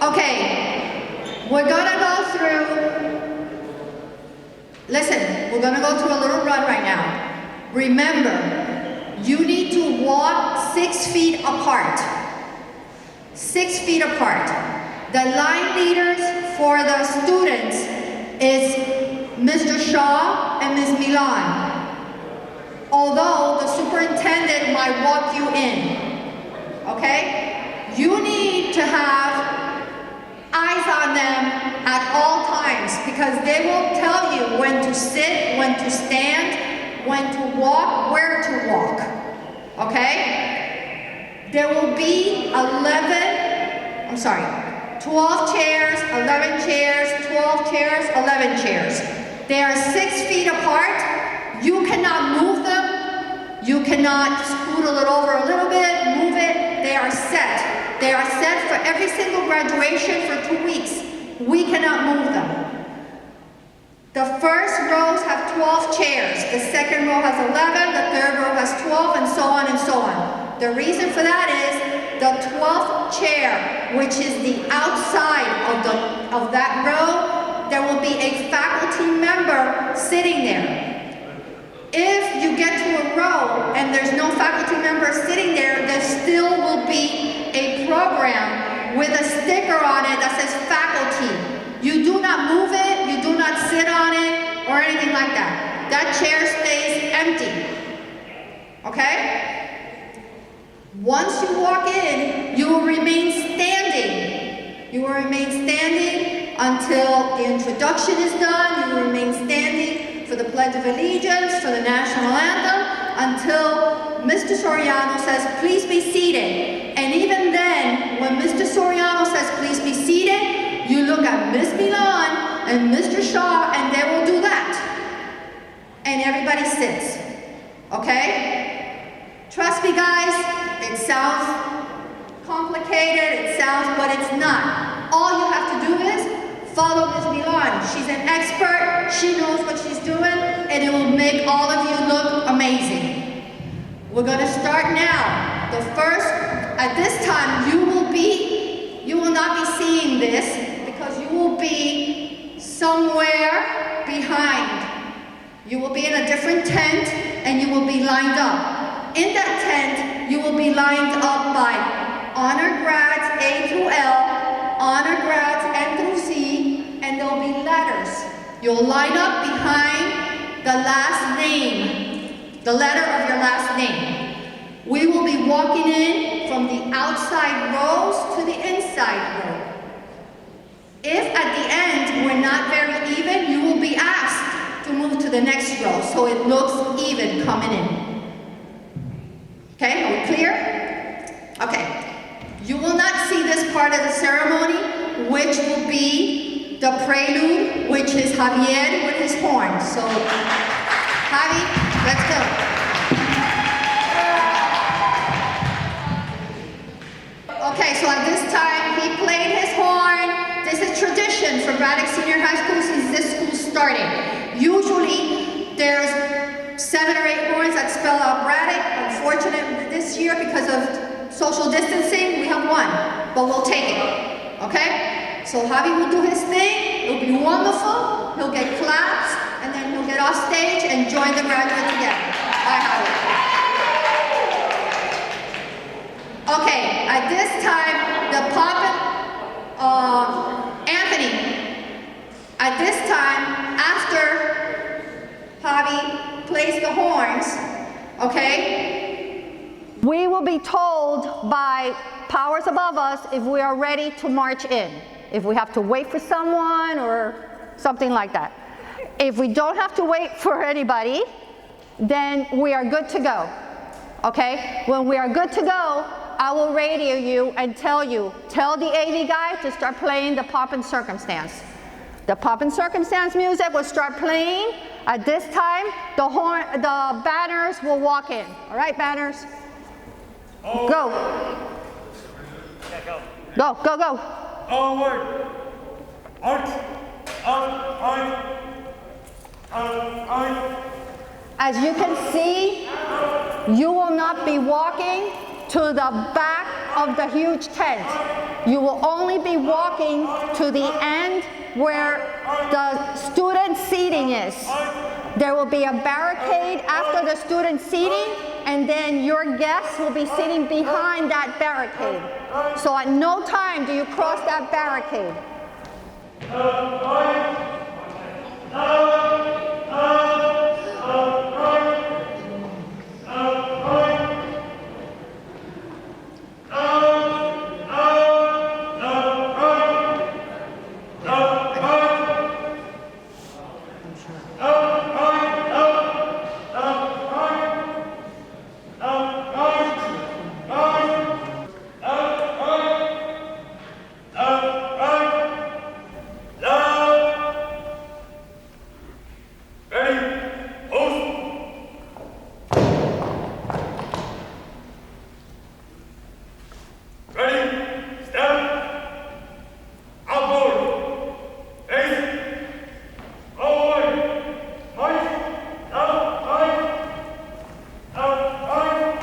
Okay, we're gonna go through, listen, we're gonna go through a little run right now. Remember, you need to walk 6 feet apart. 6 feet apart. The line leaders for the students is Mr. Shaw and Ms. Milan. Although the superintendent might walk you in, okay? You need to have eyes on them at all times because they will tell you when to sit, when to stand, when to walk, where to walk, okay? There will be 12 chairs, 11 chairs, 12 chairs, 11 chairs. They are 6 feet apart. You cannot move them. You cannot scoodle it over a little bit, move it. They are set. They are set for every single graduation for 2 weeks. We cannot move them. The first rows have 12 chairs. The second row has 11. The third row has 12, and so on and so on. The reason for that is the 12th chair, which is the outside of that row, there will be a faculty member sitting there. If you get to a row and there's no faculty member sitting there, there still will be a program with a sticker on it that says faculty. You do not move it, you do not sit on it, or anything like that. That chair stays empty, okay? Once you walk in, you will remain standing. You will remain standing until the introduction is done. You will remain standing for the Pledge of Allegiance, for the National Anthem, until Mr. Soriano says, please be seated. And even then, when Mr. Soriano says, please be seated, you look at Ms. Milan and Mr. Shaw, and they will do that. And everybody sits, okay? Trust me, guys, it sounds complicated, it sounds, but it's not. All you have to do is follow Ms. Milan. She's an expert, she knows what she's doing, and it will make all of you look amazing. We're gonna start now. The first, at this time, you will not be seeing this because you will be somewhere behind. You will be in a different tent and you will be lined up. In that tent, you will be lined up by honor grads A through L, honor grads N through Z, and there'll be letters. You'll line up behind the last name, the letter of your last name. We will be walking in from the outside rows to the inside row. If at the end we're not very even, you will be asked to move to the next row so it looks even coming in. Okay, are we clear? Okay. You will not see this part of the ceremony, which will be the prelude, which is Javier with his horn. So, Javi, let's go. Okay, so at this time, he played his horn. This is tradition for Braddock Senior High School since this school started. Usually, there's 7 or 8 horns that spell out Braddock. Unfortunately, this year, because of social distancing, we have 1, but we'll take it, okay? So Javi will do his thing, it'll be wonderful, he'll get claps, and then he'll get off stage and join the graduates again. Bye, Javi. Okay, at this time, the Anthony, at this time, after Javi plays the horns, okay, we will be told by powers above us if we are ready to march in, if we have to wait for someone or something like that. If we don't have to wait for anybody, then we are good to go, okay? When we are good to go, I will radio you and tell the AV guy to start playing the Pomp and Circumstance. The Pomp and Circumstance music will start playing. At this time, the banners will walk in. All right, banners? Oh. Go. Yeah, go. Go, go, go. Onward. Out. As you can see, you will not be walking to the back of the huge tent. You will only be walking to the end where the student seating is. There will be a barricade after the student seating, and then your guests will be sitting behind that barricade. So at no time do you cross that barricade.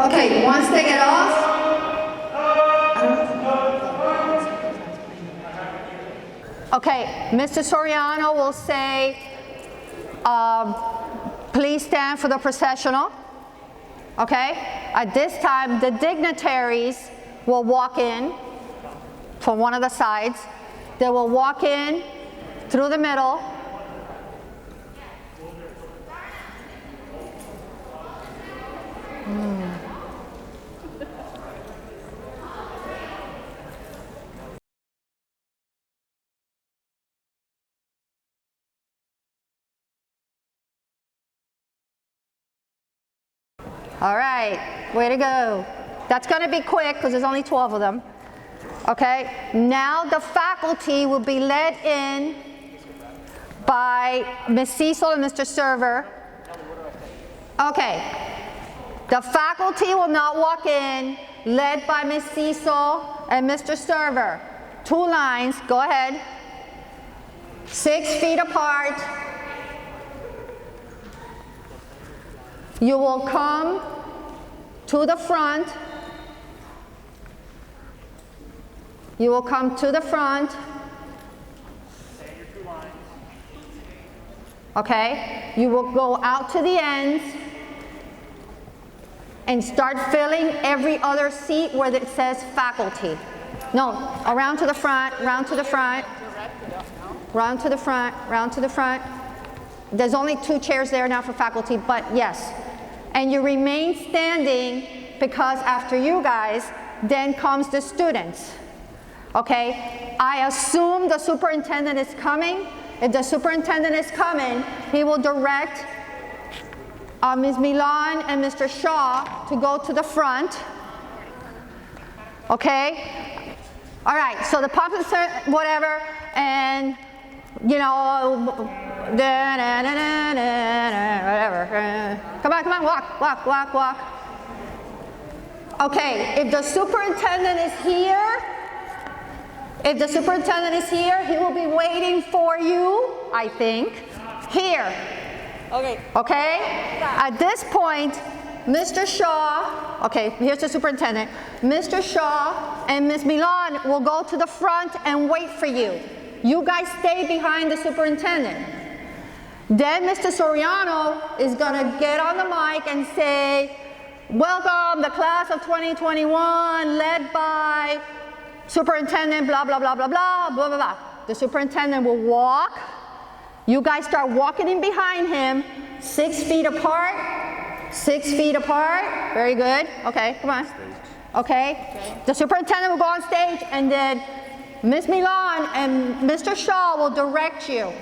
Okay, once they get off, Okay, Mr. Soriano will say, please stand for the processional. Okay, at this time, the dignitaries will walk in from one of the sides. They will walk in through the middle. All right, way to go. That's going to be quick because there's only 12 of them. Okay, now the faculty will be led in by Ms. Cecil and Mr. Server. Okay, the faculty will not walk in, led by Ms. Cecil and Mr. Server. 2 lines, go ahead. 6 feet apart. You will come to the front. You will come to the front. Okay? You will go out to the ends and start filling every other seat where it says faculty. No, around to the front, round to the front, round to the front, round to the front. There's only 2 chairs there now for faculty, but yes. And you remain standing because after you guys, then comes the students. Okay? I assume the superintendent is coming. If the superintendent is coming, he will direct Ms. Milan and Mr. Shaw to go to the front. Okay? All right, so the pump is whatever, and you know, whatever. Come on, walk, walk, walk, walk. Okay, if the superintendent is here, he will be waiting for you, I think, here. Okay. Okay? At this point, Mr. Shaw, okay, here's the superintendent. Mr. Shaw and Ms. Milan will go to the front and wait for you. You guys stay behind the superintendent. Then Mr. Soriano is going to get on the mic and say, welcome the class of 2021 led by superintendent blah, blah, blah, blah, blah, blah, blah, blah. The superintendent will walk. You guys start walking in behind him, 6 feet apart, 6 feet apart. Very good. Okay, come on. Okay. The superintendent will go on stage, and then Ms. Milan and Mr. Shaw will direct you.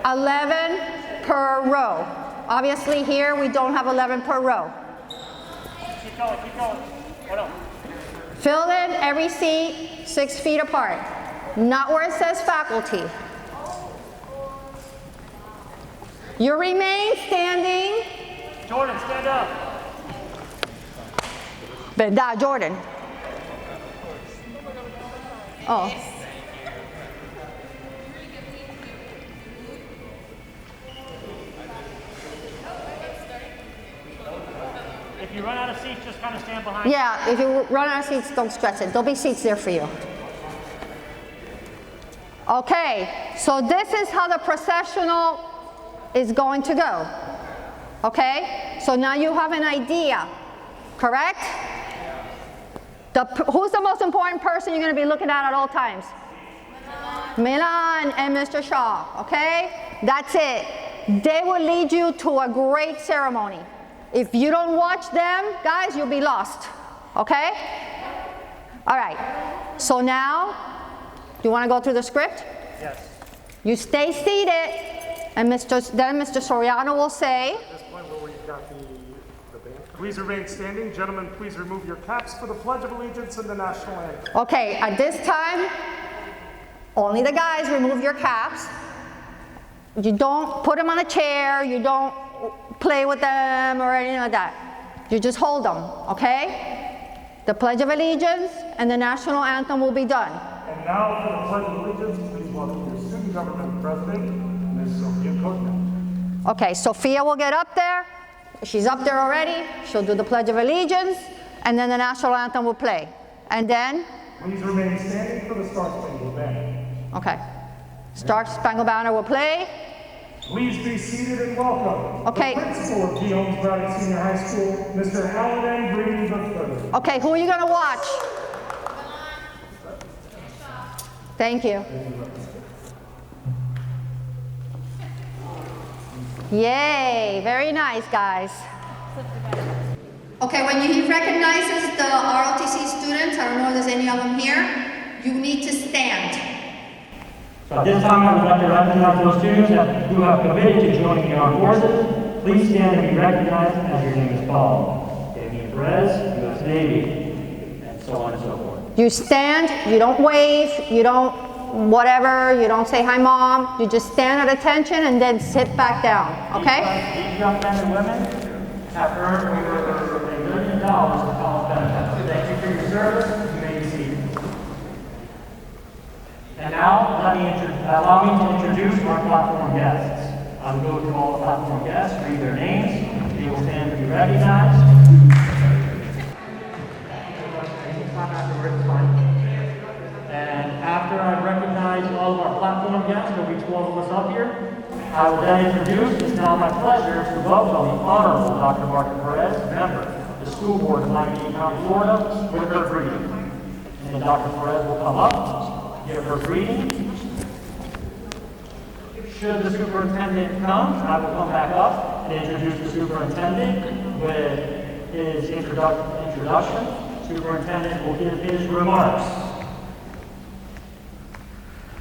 11 per row. Obviously here we don't have 11 per row. Keep going, keep going. Hold on. Fill in every seat 6 feet apart. Not where it says faculty. You remain standing. Jordan, stand up. Benda, Jordan. Oh. If you run out of seats, just kind of stand behind. Yeah, if you run out of seats, don't stress it. There'll be seats there for you. Okay, so this is how the processional is going to go. Okay, so now you have an idea, correct? Who's the most important person you're going to be looking at all times? Milan and Mr. Shaw, okay? That's it. They will lead you to a great ceremony. If you don't watch them, guys, you'll be lost, okay? All right, so now, you want to go through the script? Yes. You stay seated, and then Mr. Soriano will say, At this point where we've got the band. Please remain standing. Gentlemen, please remove your caps for the Pledge of Allegiance and the National Anthem. okay, at this time, only the guys remove your caps. You don't put them on a chair, you don't play with them or anything like that. You just hold them, okay? The Pledge of Allegiance and the National Anthem will be done. And now for the Pledge of Allegiance, please welcome your student government president, Ms. Sophia Coatman. Okay, Sophia will get up there. She's up there already. She'll do the Pledge of Allegiance, and then the National Anthem will play. And then, Please remain standing for the Star Spangled Banner. okay, Star Spangled Banner will play. Please be seated and welcome. Okay. The principal of Guillaume's Valley Senior High School, Mr. Alan N. Green III. Okay, who are you going to watch? Thank you. Yay, very nice, guys. Okay, when he recognizes the ROTC students, I don't know if there's any of them here, you need to stand. So at this time, I would like to recognize those students who have committed to joining the armed forces. Please stand and be recognized as your name is called. Damian Perez, U.S. Navy, and so on and so forth. You stand, you don't wave, you don't whatever, you don't say hi mom, you just stand at attention and then sit back down, okay? These young men and women have earned over $1 million in college benefits. Thank you for your service. You may be seated. And now, allow me to introduce our platform guests. I will go through all the platform guests, read their names. They will stand to be recognized. And after I recognize all of our platform guests, there'll be 12 of us up here. I will then introduce, it's now my pleasure to welcome the Honorable Dr. Martha Perez, member of the School Board of Miami-Dade County, Florida, with her greeting. And then Dr. Perez will come up, give her greeting. Should the superintendent come, I will come back up and introduce the superintendent with his introduction. Superintendent will give his remarks.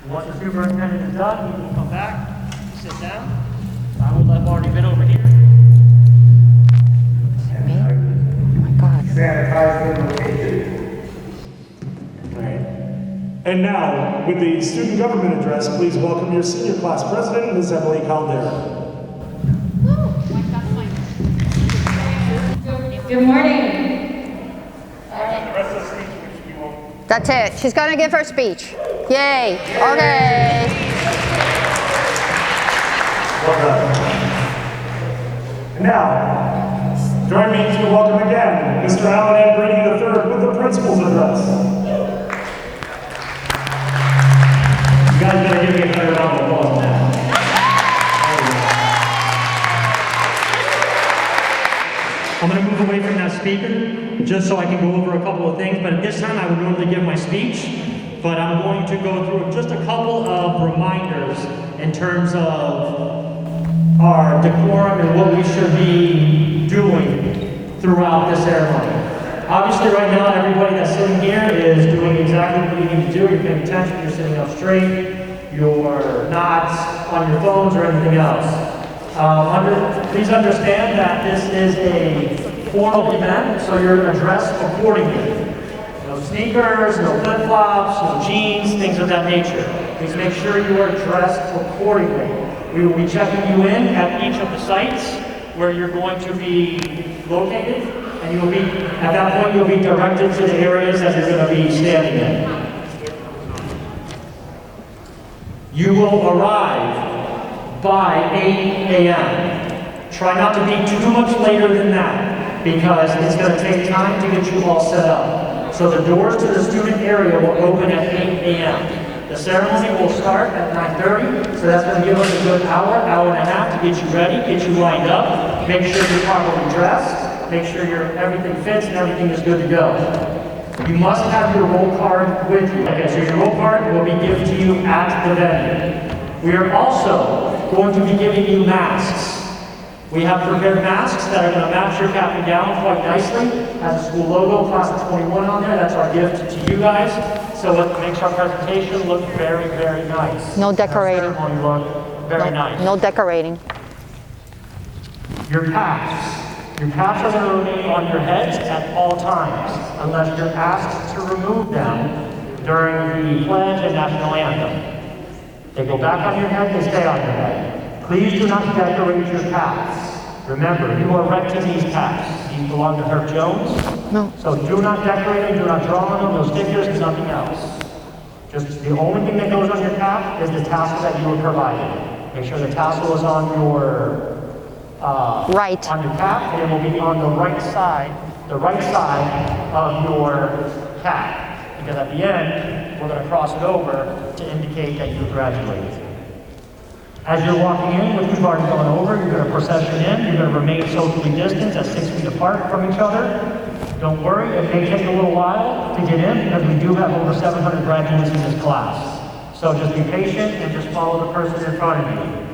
Once the superintendent is done, he can come back, sit down. I will let Marty bit over here. Sanitize the location. And now, with the student government address, please welcome your senior class president, Ms. Emily Caldera. Good morning. That's it. She's going to give her speech. Yay. Okay. Well done. And now, join me to welcome again Mr. Alan N. Brady III with the principal's address. You guys better give me a better round of applause now. I'm going to move away from that speaker just so I can go over a couple of things, but at this time I would normally give my speech, but I'm going to go through just a couple of reminders in terms of our decorum and what we should be doing throughout the ceremony. Obviously right now everybody that's sitting here is doing exactly what you need to do. You're paying attention, you're sitting up straight, you're not on your phones or anything else. Please understand that this is a formal event, so you're addressed accordingly. No sneakers, no flip-flops, no jeans, things of that nature. Please make sure you are dressed accordingly. We will be checking you in at each of the sites where you're going to be located, and you will be, at that point, you'll be directed to the areas that you're going to be standing in. You will arrive by 8 a.m. Try not to be too much later than that. because it's going to take time to get you all set up. So the doors to the student area will open at 8 a.m. The ceremony will start at 9:30, so that's going to give us a good hour and a half to get you ready, get you lined up, make sure you're properly dressed, make sure everything fits and everything is good to go. You must have your roll card with you. Okay, so your roll card will be given to you at the venue. We are also going to be giving you masks. We have prepared masks that are going to match your cap and gown quite nicely. Has a school logo, class of 21 on there. That's our gift to you guys. So it makes our presentation look very, very nice. No decorating. Our ceremony look very nice. No decorating. Your caps. Your caps are going to remain on your heads at all times, unless you're asked to remove them during the pledge and national anthem. They go back on your head, they stay on your head. Please do not decorate your caps. Remember, you are renting these caps. These belong to Herb Jones. No. So do not decorate them, do not draw on them, no stickers, nothing else. Just the only thing that goes on your cap is the tassel that you were provided. Make sure the tassel is on your Right. on your cap, and it will be on the right side of your cap. Because at the end, we're going to cross it over to indicate that you graduated. As you're walking in, which we've already gone over, you're going to procession in, you're going to remain socially distanced at 6 feet apart from each other. Don't worry, it may take a little while to get in because we do have over 700 graduates in this class. So just be patient and just follow the person in front of you.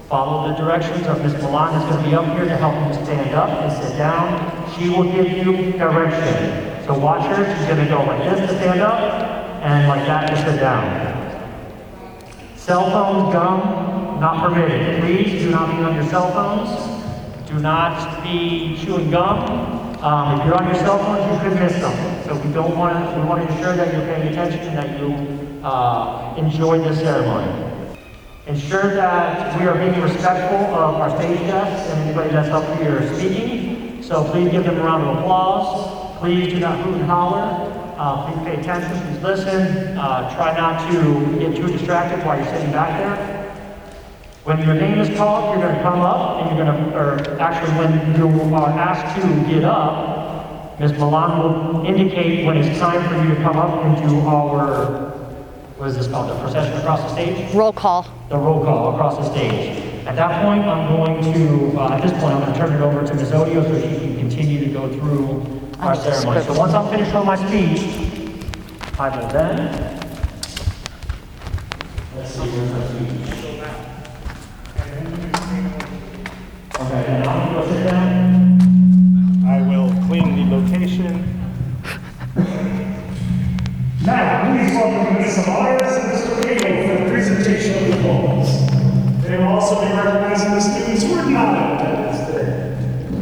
Follow the directions of Ms. Milan is going to be up here to help you to stand up and sit down. She will give you direction. So watch her, she's going to go like this to stand up and like that to sit down. Cell phones, gum, not permitted. Please do not be on your cell phones. Do not be chewing gum. If you're on your cell phones, you could miss them. So we want to ensure that you're paying attention and that you enjoy the ceremony. Ensure that we are being respectful of our stage guests and anybody that's up here speaking. So please give them a round of applause. Please do not hoot and holler. Please pay attention, please listen. Try not to get too distracted while you're sitting back there. When your name is called, you're going to come up and you're going to, or actually when you are asked to get up, Ms. Milan will indicate when it's time for you to come up into our, what is this called, the procession across the stage? Roll call. The roll call across the stage. At that point, I'm going to, at this point, I'm going to turn it over to Ms. Odio so she can continue to go through our ceremony. So once I'm finished with my speech, I will then, let's see, where's my speech? Okay, and I'm going to go sit down. I will clean the location. Now, please welcome Ms. Samaras and Mr. Cato for the presentation of the poems. They will also be recognizing the students who are not in attendance today.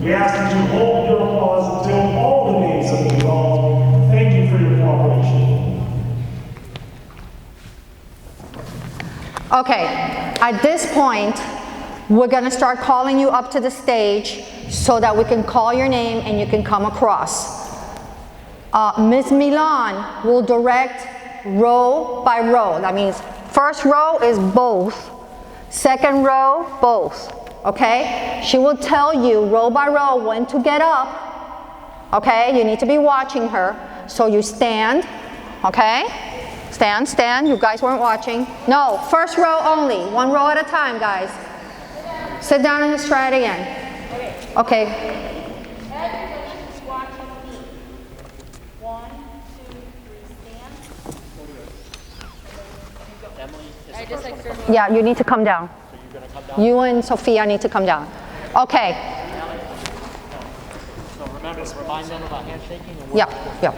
We ask that you hold your applause until all the names have been called. Thank you for your cooperation. Okay, at this point, we're going to start calling you up to the stage so that we can call your name and you can come across. Ms. Milan will direct row by row. That means first row is both, second row, both. Okay? She will tell you row by row when to get up. Okay? You need to be watching her. So you stand. Okay? Stand. You guys weren't watching. No, first row only. One row at a time, guys. Sit down and just try it again. Okay. Yeah, you need to come down. You and Sophia need to come down. Okay. So remember, remind them about handshaking. Yeah.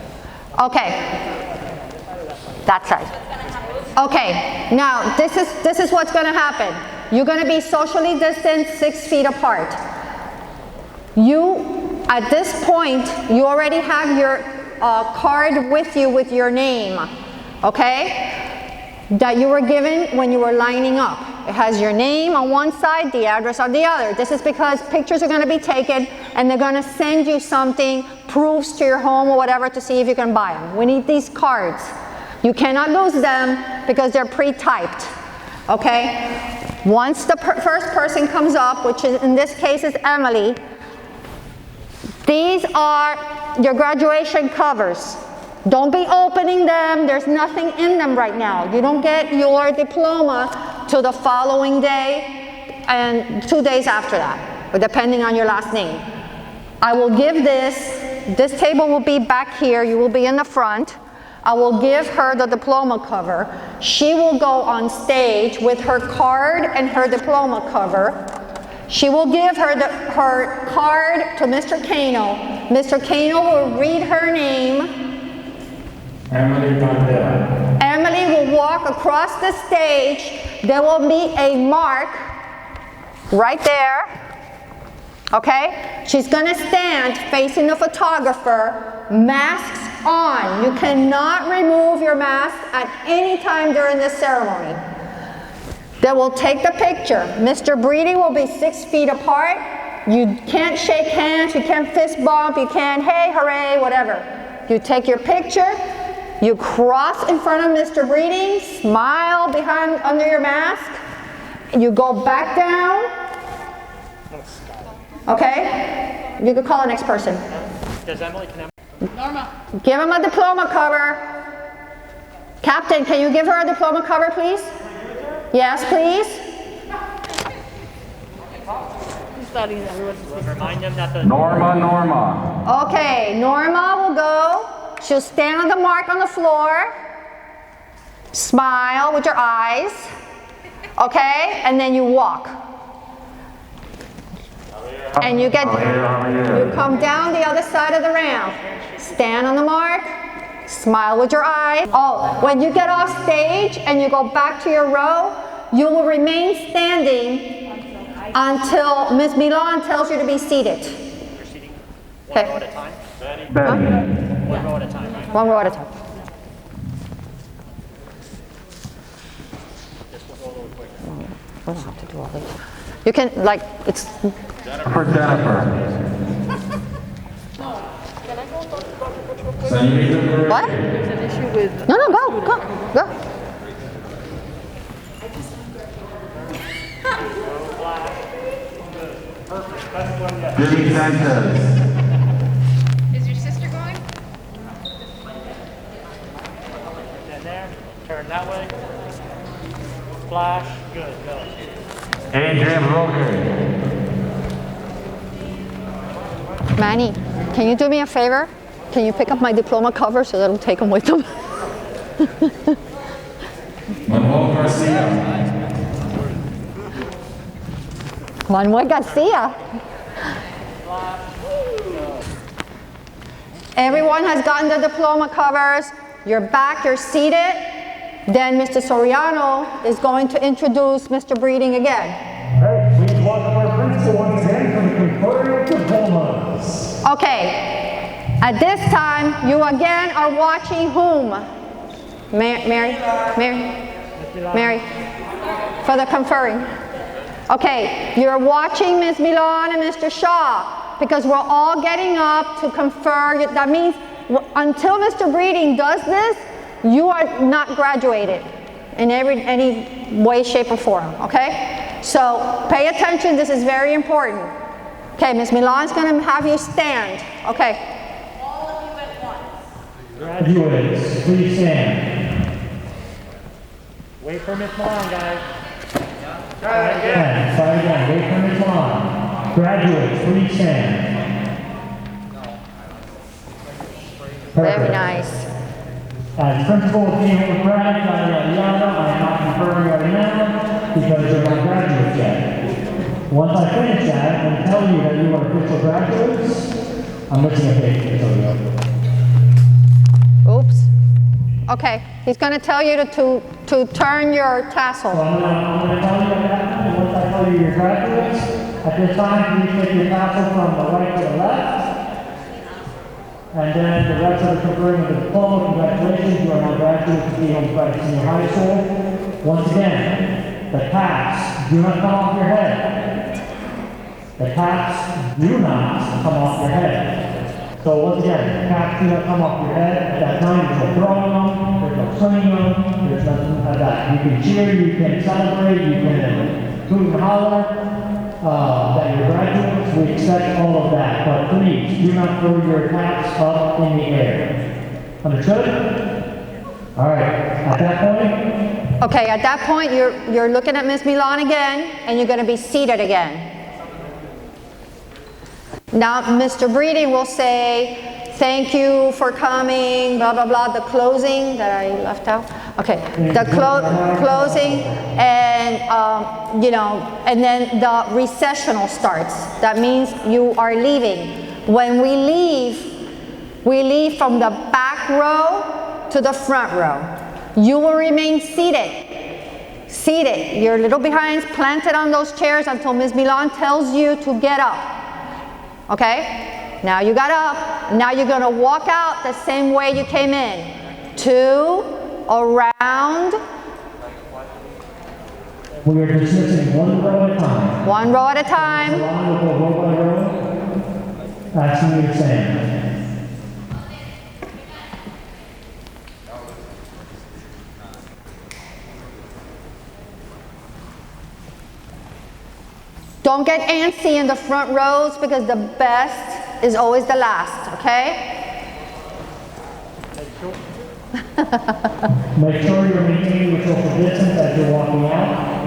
Okay. That side. Okay. Now this is what's going to happen. You're going to be socially distanced 6 feet apart. You, at this point, you already have your card with you with your name. Okay? That you were given when you were lining up. It has your name on one side, the address on the other. This is because pictures are going to be taken and they're going to send you something, proofs to your home or whatever to see if you can buy them. We need these cards. You cannot lose them because they're pre-typed. Okay? Once the first person comes up, which is, in this case is Emily, These are your graduation covers. Don't be opening them. There's nothing in them right now. You don't get your diploma till the following day and 2 days after that, depending on your last name. I will give this table will be back here. You will be in the front. I will give her the diploma cover. She will go on stage with her card and her diploma cover. She will give her card to Mr. Kano. Mr. Kano will read her name. Emily Mandela. Emily will walk across the stage. There will be a mark right there. Okay? She's going to stand facing the photographer, masks on. You cannot remove your mask at any time during this ceremony. They will take the picture. Mr. Breeding will be 6 feet apart. You can't shake hands, you can't fist bump, you can't hey, hooray, whatever. You take your picture, you cross in front of Mr. Breeding, smile under your mask, you go back down. Okay? You could call the next person. Does Emily, can Norma. Give him a diploma cover. Captain, can you give her a diploma cover, please? Yes, please. remind them that the Norma. Okay, Norma will go. She'll stand on the mark on the floor. Smile with your eyes. Okay? And then you walk. And you come down the other side of the ramp. Stand on the mark. Smile with your eyes. Oh, when you get off stage and you go back to your row, you will remain standing until Ms. Milan tells you to be seated. you're seating one row at a time. One row at a time, right? One row at a time. This will go a little quicker. We don't have to do all this. You can, like, it's... For Jennifer. What? There's an issue with... No, go. Jimmy Sanchez. Is your sister going? And there, turn that way. Flash, good, go. Adrian Roker. Manny, can you do me a favor? Can you pick up my diploma cover so they don't take them with them? Manuel Garcia. Manuel Garcia. Everyone has gotten the diploma covers. You're back, you're seated. Then Mr. Soriano is going to introduce Mr. Breeding again. All right, please welcome our principal once again for the conferring of diplomas. Okay, at this time, you again are watching whom? Mary, for the conferring. Okay, you're watching Ms. Milan and Mr. Shaw because we're all getting up to confer. That means until Mr. Breeding does this, you are not graduated in any way, shape, or form, okay? So pay attention, this is very important. Okay, Ms. Milan's gonna have you stand, okay? All of you at once. Graduates, please stand. Wait for Miss Milan, guys. Try again. Wait for Ms. Milan. Graduates, please stand. Very Perfect. nice. As principal of Kingwood Grad, I am not conferring right now because you're not graduates yet. Once I finish that and tell you that you are official graduates, I'm missing a page to tell you. Oops. Okay, he's gonna tell you to turn your tassel. So I'm going to tell you what happened, and once I tell you you're graduates, at this time, please take your tassel from the right to the left. And then the rest of the conferring of the diploma, congratulations, you are now graduates of Kingwood Grad Senior High School. Once again, the caps do not come off your head. The caps do not come off your head. So once again, the caps do not come off your head. At that time, there's no throwing them, there's no swinging them, there's nothing like that. You can cheer, you can celebrate, you can hoot and holler. that you're graduates, we expect all of that, but please do not throw your hats up in the air. Understood? All right, at that point, Okay, at that point, you're looking at Ms. Milan again, and you're going to be seated again. Now, Mr. Breeding will say, thank you for coming, blah, blah, blah, the closing that I left out. Okay, the closing, and, you know, and then the recessional starts. That means you are leaving. When we leave from the back row to the front row. You will remain seated. Seated. Your little behinds planted on those chairs until Ms. Milan tells you to get up. Okay? Now you got up. Now you're going to walk out the same way you came in. 2, around. we are dismissing one row at a time. 1 row at a time. Milan will go row by row. Asking you to stand. Don't get antsy in the front rows because the best is always the last, okay? Make sure you're maintaining your social distance as you're walking out.